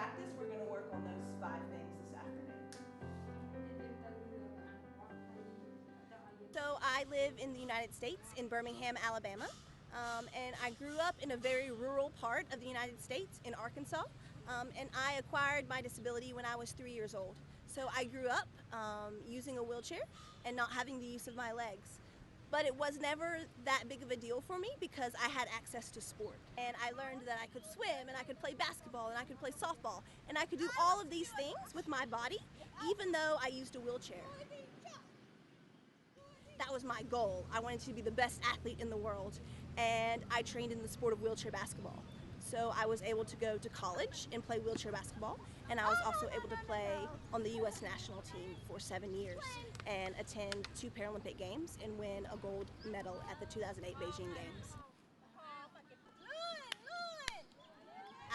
practice, we're going to work on those 5 things this afternoon. So I live in the United States, in Birmingham, Alabama, and I grew up in a very rural part of the United States, in Arkansas, and I acquired my disability when I was 3 years old. So I grew up using a wheelchair and not having the use of my legs. But it was never that big of a deal for me because I had access to sport. And I learned that I could swim, and I could play basketball, and I could play softball, and I could do all of these things with my body, even though I used a wheelchair. That was my goal. I wanted to be the best athlete in the world, and I trained in the sport of wheelchair basketball. So I was able to go to college and play wheelchair basketball, and I was also able to play on the U.S. national team for 7 years and attend 2 Paralympic Games and win a gold medal at the 2008 Beijing Games.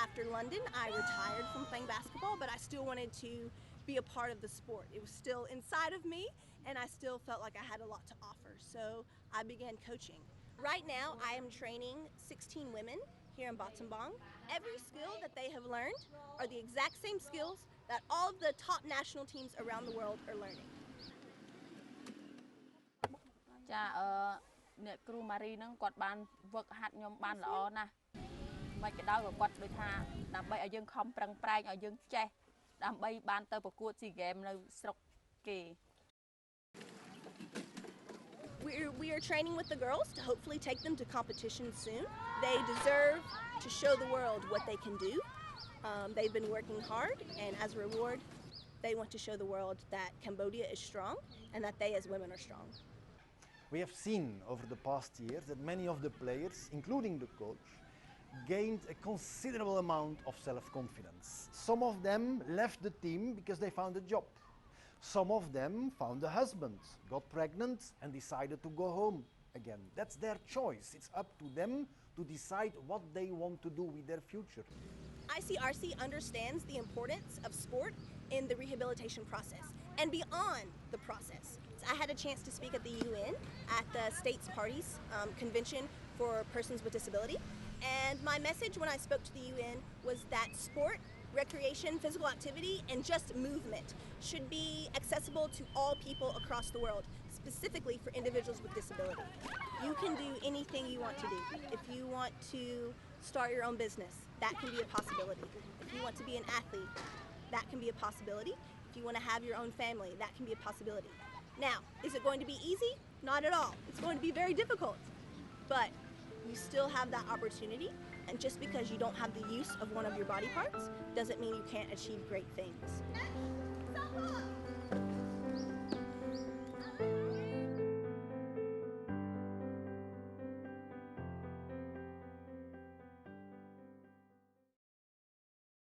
After London, I retired from playing basketball, but I still wanted to be a part of the sport. It was still inside of me, and I still felt like I had a lot to offer, so I began coaching. Right now, I am training 16 women here in Battambang. Every skill that they have learned are the exact same skills that all of the top national teams around the world are learning. ចាអ្នកគ្រូម៉ារីហ្នឹងគាត់បានវឹកហាត់ខ្ញុំបានល្អណាស់មិនក៏ដោយក៏គាត់ដូចថាដើម្បីឲ្យយើងខំប្រឹងប្រែងឲ្យយើងចេះដើម្បីបានទៅប្រកួត SEA Games នៅស្រុកគេ We are training with the girls to hopefully take them to competition soon. They deserve to show the world what they can do. They've been working hard, and as a reward, they want to show the world that Cambodia is strong and that they as women are strong. We have seen over the past years that many of the players, including the coach, gained a considerable amount of self-confidence. Some of them left the team because they found a job. Some of them found a husband, got pregnant and decided to go home again. That's their choice. It's up to them to decide what they want to do with their future. ICRC understands the importance of sport in the rehabilitation process and beyond the process. I had a chance to speak at the UN at the States Parties Convention for Persons with Disability, and my message when I spoke to the UN was that sport, recreation, physical activity, and just movement should be accessible to all people across the world, specifically for individuals with disability. You can do anything you want to do. If you want to start your own business, that can be a possibility. If you want to be an athlete, that can be a possibility. If you want to have your own family, that can be a possibility. Now, is it going to be easy? Not at all. It's going to be very difficult. But you still have that opportunity, and just because you don't have the use of one of your body parts doesn't mean you can't achieve great things.